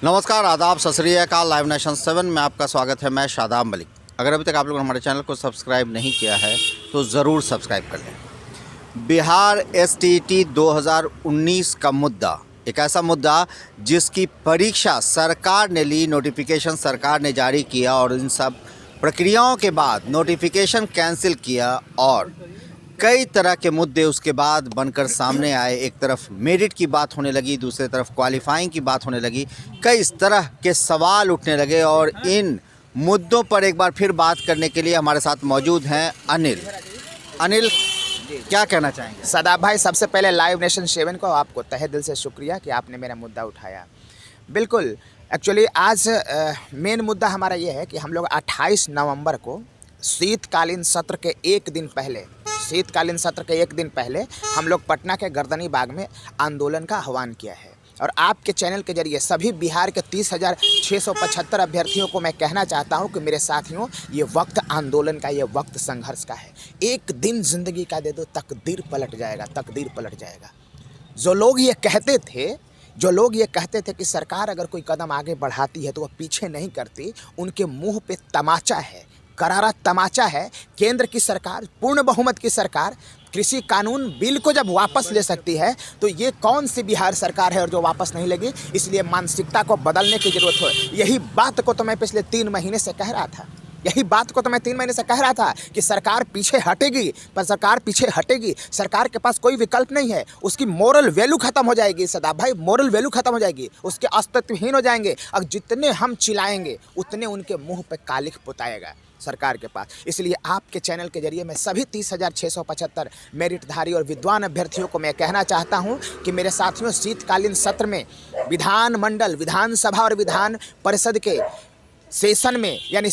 नमस्कार, आदाब, सत श्री अकाल। लाइव नेशन 7 में आपका स्वागत है। मैं शादाब मलिक। अगर अभी तक आप लोगों ने हमारे चैनल को सब्सक्राइब नहीं किया है तो ज़रूर सब्सक्राइब कर लें। बिहार एसटीईटी 2019 का मुद्दा एक ऐसा मुद्दा जिसकी परीक्षा सरकार ने ली, नोटिफिकेशन सरकार ने जारी किया और इन सब प्रक्रियाओं के बाद नोटिफिकेशन कैंसिल किया और कई तरह के मुद्दे उसके बाद बनकर सामने आए। एक तरफ मेरिट की बात होने लगी, दूसरी तरफ क्वालिफाइंग की बात होने लगी। कई इस तरह के सवाल उठने लगे और इन मुद्दों पर एक बार फिर बात करने के लिए हमारे साथ मौजूद हैं अनिल, क्या कहना चाहेंगे? सदाब भाई, सबसे पहले लाइव नेशन 7 को आपको तहे दिल से शुक्रिया कि आपने मेरा मुद्दा उठाया। बिल्कुल, एक्चुअली आज मेन मुद्दा हमारा ये है कि हम लोग 28 नवंबर को शीतकालीन सत्र के एक दिन पहले हम लोग पटना के गर्दनी बाग में आंदोलन का आह्वान किया है। और आपके चैनल के जरिए सभी बिहार के 30,675 अभ्यर्थियों को मैं कहना चाहता हूं कि मेरे साथियों, ये वक्त आंदोलन का, ये वक्त संघर्ष का है। एक दिन ज़िंदगी का दे दो, तकदीर पलट जाएगा। जो लोग ये कहते थे कि सरकार अगर कोई कदम आगे बढ़ाती है तो वह पीछे नहीं करती, उनके मुंह पे तमाचा है, करारा तमाचा है। केंद्र की सरकार, पूर्ण बहुमत की सरकार कृषि कानून बिल को जब वापस ले सकती है तो ये कौन सी बिहार सरकार है और जो वापस नहीं लेगी? इसलिए मानसिकता को बदलने की जरूरत है। यही बात को तो मैं पिछले 3 महीने से कह रहा था कि सरकार पीछे हटेगी, पर सरकार पीछे हटेगी। सरकार के पास कोई विकल्प नहीं है। उसकी मोरल वैल्यू खत्म हो जाएगी सदाब भाई, मोरल वैल्यू खत्म हो जाएगी, उसके अस्तित्वहीन हो जाएंगे। और जितने हम चिल्लाएंगे उतने उनके मुंह पे कालिख पुताएगा सरकार के पास। इसलिए आपके चैनल के जरिए मैं सभी 30,675 मेरिटधारी और विद्वान अभ्यर्थियों को मैं कहना चाहता हूं कि मेरे साथियों, शीतकालीन सत्र में विधानमंडल, विधानसभा और विधान परिषद के सेशन में यानी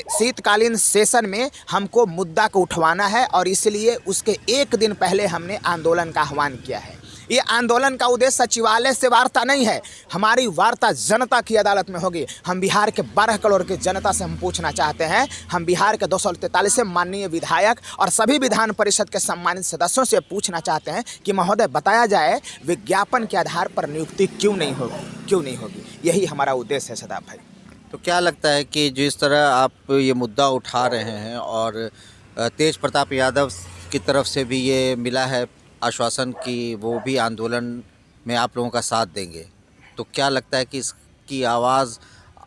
शीतकालीन सेशन में हमको मुद्दा को उठवाना है और इसलिए उसके एक दिन पहले हमने आंदोलन का आह्वान किया है। ये आंदोलन का उद्देश्य सचिवालय से वार्ता नहीं है, हमारी वार्ता जनता की अदालत में होगी। हम बिहार के 12 करोड़ की जनता से हम पूछना चाहते हैं, हम बिहार के 243 माननीय विधायक और सभी विधान परिषद के सम्मानित सदस्यों से पूछना चाहते हैं कि महोदय बताया जाए, विज्ञापन के आधार पर नियुक्ति क्यों नहीं होगी? यही हमारा उद्देश्य है सदाब भाई। तो क्या लगता है कि जिस तरह आप ये मुद्दा उठा रहे हैं और तेज प्रताप यादव की तरफ से भी ये मिला है आश्वासन कि वो भी आंदोलन में आप लोगों का साथ देंगे, तो क्या लगता है कि इसकी आवाज़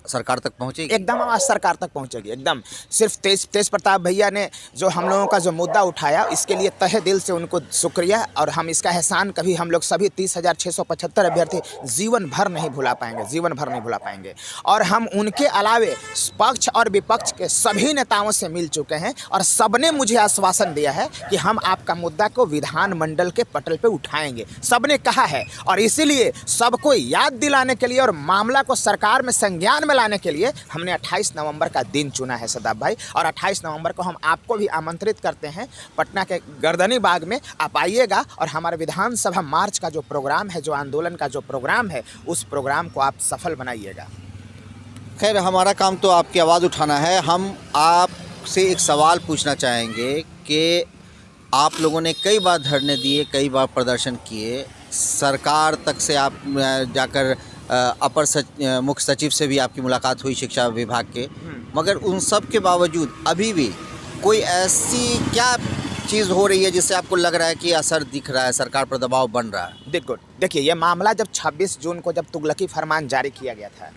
सरकार तक पहुंचेगी? एकदम आवाज़ सरकार तक पहुंचेगी, एकदम। सिर्फ तेज प्रताप भैया ने जो हम लोगों का जो मुद्दा उठाया, इसके लिए तहे दिल से उनको शुक्रिया। और हम इसका एहसान कभी हम लोग सभी 30,675 अभ्यर्थी जीवन भर नहीं भुला पाएंगे। और हम उनके अलावे पक्ष और विपक्ष के सभी नेताओं से मिल चुके हैं और सबने मुझे आश्वासन दिया है कि हम आपका मुद्दा को विधानमंडल के पटल पर उठाएंगे, सबने कहा है। और इसीलिए सबको याद दिलाने के लिए और मामला को सरकार में संज्ञान में लाने के लिए हमने 28 नवंबर का दिन चुना है सदाब भाई। और 28 नवंबर को हम आपको भी आमंत्रित करते हैं पटना के गर्दनी बाग में। आप आइएगा और हमारे विधानसभा मार्च का जो प्रोग्राम है, जो आंदोलन का जो प्रोग्राम है, उस प्रोग्राम को आप सफल बनाइएगा। खैर, हमारा काम तो आपकी आवाज़ उठाना है। हम आपसे एक सवाल पूछना चाहेंगे कि आप लोगों ने कई बार धरने दिए, कई बार प्रदर्शन किए, सरकार तक से आप जाकर अपर मुख्य सचिव से भी आपकी मुलाकात हुई शिक्षा विभाग के, मगर उन सब के बावजूद अभी भी कोई ऐसी क्या चीज़ हो रही है जिससे आपको लग रहा है कि असर दिख रहा है, सरकार पर दबाव बन रहा है? देखिए, ये मामला जब 26 जून को जब तुगलकी फरमान जारी किया गया था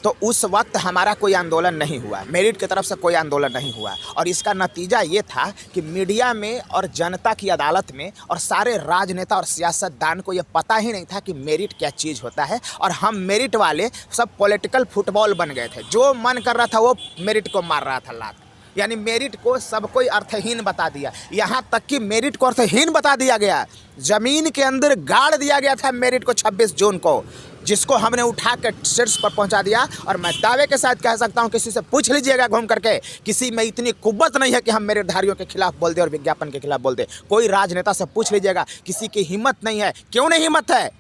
तो उस वक्त हमारा कोई आंदोलन नहीं हुआ, मेरिट की तरफ से कोई आंदोलन नहीं हुआ। और इसका नतीजा ये था कि मीडिया में और जनता की अदालत में और सारे राजनेता और सियासतदान को ये पता ही नहीं था कि मेरिट क्या चीज़ होता है। और हम मेरिट वाले सब पॉलिटिकल फुटबॉल बन गए थे, जो मन कर रहा था वो मेरिट को मार रहा था लात। यानी मेरिट को सब कोई अर्थहीन बता दिया, यहाँ तक कि मेरिट को अर्थहीन बता दिया गया। ज़मीन के अंदर गाड़ दिया गया था मेरिट को 26 जून को, जिसको हमने उठा कर शीर्ष पर पहुंचा दिया। और मैं दावे के साथ कह सकता हूं, किसी से पूछ लीजिएगा घूम करके, किसी में इतनी कुव्वत नहीं है कि हम मेरिटधारियों के खिलाफ बोल दे और विज्ञापन के खिलाफ बोल दे। कोई राजनेता से पूछ लीजिएगा, किसी की हिम्मत नहीं है। क्यों नहीं हिम्मत है?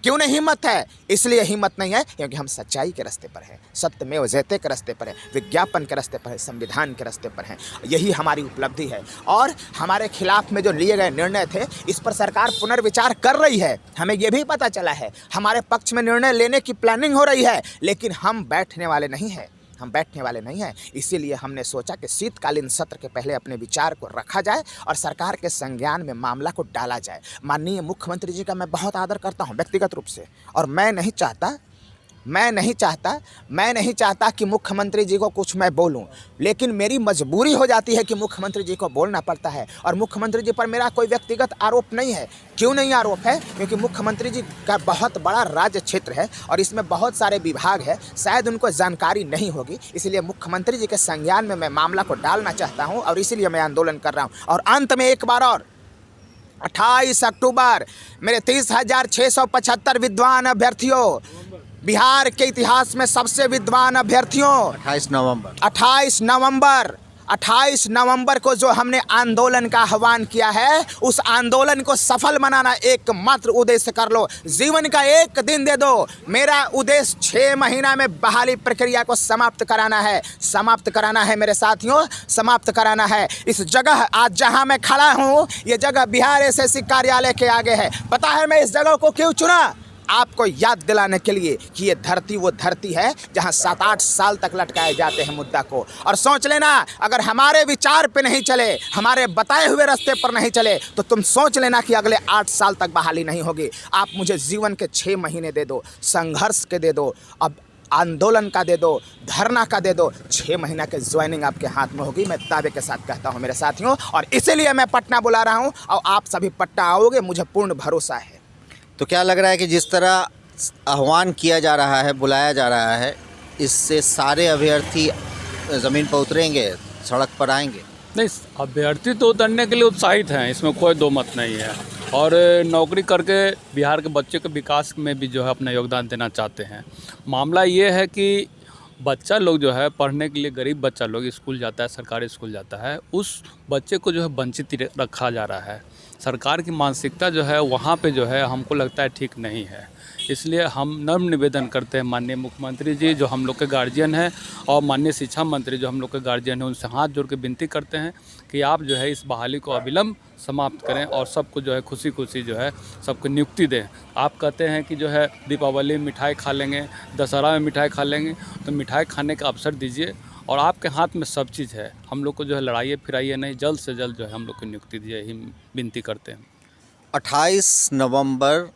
क्यों नहीं हिम्मत है? इसलिए हिम्मत नहीं है क्योंकि हम सच्चाई के रास्ते पर हैं, सत्यमेव जयते के रास्ते पर हैं, विज्ञापन के रास्ते पर हैं, संविधान के रास्ते पर हैं। यही हमारी उपलब्धि है। और हमारे खिलाफ में जो लिए गए निर्णय थे, इस पर सरकार पुनर्विचार कर रही है। हमें ये भी पता चला है, हमारे पक्ष में निर्णय लेने की प्लानिंग हो रही है, लेकिन हम बैठने वाले नहीं हैं। इसीलिए हमने सोचा कि शीतकालीन सत्र के पहले अपने विचार को रखा जाए और सरकार के संज्ञान में मामला को डाला जाए। माननीय मुख्यमंत्री जी का मैं बहुत आदर करता हूं व्यक्तिगत रूप से, और मैं नहीं चाहता कि मुख्यमंत्री जी को कुछ मैं बोलूं, लेकिन मेरी मजबूरी हो जाती है कि मुख्यमंत्री जी को बोलना पड़ता है। और मुख्यमंत्री जी पर मेरा कोई व्यक्तिगत आरोप नहीं है। क्यों नहीं आरोप है? क्योंकि मुख्यमंत्री जी का बहुत बड़ा राज्य क्षेत्र है और इसमें बहुत सारे विभाग है, शायद उनको जानकारी नहीं होगी। इसलिए मुख्यमंत्री जी के संज्ञान में मैं मामला को डालना चाहता हूँ और इसीलिए मैं आंदोलन कर रहा हूँ। और अंत में एक बार और 28 अक्टूबर मेरे 30,675 विद्वान अभ्यर्थियों, बिहार के इतिहास में सबसे विद्वान अभ्यर्थियों, 28 नवंबर को जो हमने आंदोलन का आह्वान किया है, उस आंदोलन को सफल बनाना एकमात्र उद्देश्य कर लो। जीवन का एक दिन दे दो। मेरा उद्देश्य 6 महीना में बहाली प्रक्रिया को समाप्त कराना है मेरे साथियों, समाप्त कराना है। इस जगह आज जहां मैं खड़ा हूं, ये जगह बिहार एसएससी कार्यालय के आगे है। पता है मैं इस जगह को क्यों चुना? आपको याद दिलाने के लिए कि ये धरती वो धरती है जहां 7-8 साल तक लटकाए जाते हैं मुद्दा को। और सोच लेना, अगर हमारे विचार पे नहीं चले, हमारे बताए हुए रास्ते पर नहीं चले, तो तुम सोच लेना कि अगले 8 साल तक बहाली नहीं होगी। आप मुझे जीवन के 6 महीने दे दो, संघर्ष के दे दो, अब आंदोलन का दे दो, धरना का दे दो। 6 महीना के ज्वाइनिंग आपके हाथ में होगी, मैं दावे के साथ कहता हूँ मेरे साथियों। और इसीलिए मैं पटना बुला रहा हूँ और आप सभी पटना आओगे, मुझे पूर्ण भरोसा है। तो क्या लग रहा है कि जिस तरह आह्वान किया जा रहा है, बुलाया जा रहा है, इससे सारे अभ्यर्थी ज़मीन पर उतरेंगे, सड़क पर आएंगे? नहीं, अभ्यर्थी तो उतरने के लिए उत्साहित हैं, इसमें कोई दो मत नहीं है। और नौकरी करके बिहार के बच्चे के विकास में भी जो है अपना योगदान देना चाहते हैं। मामला ये है कि बच्चा लोग जो है पढ़ने के लिए, गरीब बच्चा लोग स्कूल जाता है, सरकारी स्कूल जाता है, उस बच्चे को जो है वंचित रखा जा रहा है। सरकार की मानसिकता जो है वहाँ पे जो है हमको लगता है ठीक नहीं है। इसलिए हम नम्र निवेदन करते हैं माननीय मुख्यमंत्री जी जो हम लोग के गार्जियन हैं, और माननीय शिक्षा मंत्री जो हम लोग के गार्जियन हैं, उनसे हाथ जोड़ के विनती करते हैं कि आप जो है इस बहाली को अविलंब समाप्त करें और सबको जो है खुशी खुशी जो है सबको नियुक्ति दें। आप कहते हैं कि जो है दीपावली में मिठाई खा लेंगे, दशहरा में मिठाई खा लेंगे, तो मिठाई खाने का अवसर दीजिए और आपके हाथ में सब चीज़ है। हम लोग को जो है लड़ाइए फिराइए नहीं, जल्द से जल्द जो है हम लोग को नियुक्ति दिए ही विनती करते हैं। 28 नवंबर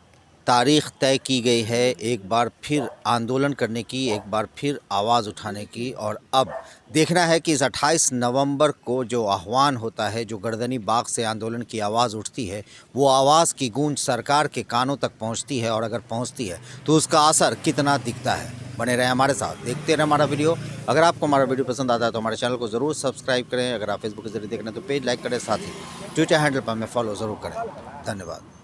तारीख तय की गई है, एक बार फिर आंदोलन करने की, एक बार फिर आवाज़ उठाने की। और अब देखना है कि इस 28 नवंबर को जो आह्वान होता है, जो गर्दनी बाग से आंदोलन की आवाज़ उठती है, वो आवाज़ की गूंज सरकार के कानों तक पहुंचती है, और अगर पहुंचती है तो उसका असर कितना दिखता है। बने रहें हमारे साथ, देखते रहें हमारा वीडियो। अगर आपको हमारा वीडियो पसंद आता है तो हमारे चैनल को ज़रूर सब्सक्राइब करें। अगर आप फेसबुक के जरिए देख रहे हैं तो पेज लाइक करें, साथ ही ट्विटर हैंडल पर हमें फॉलो ज़रूर करें। धन्यवाद।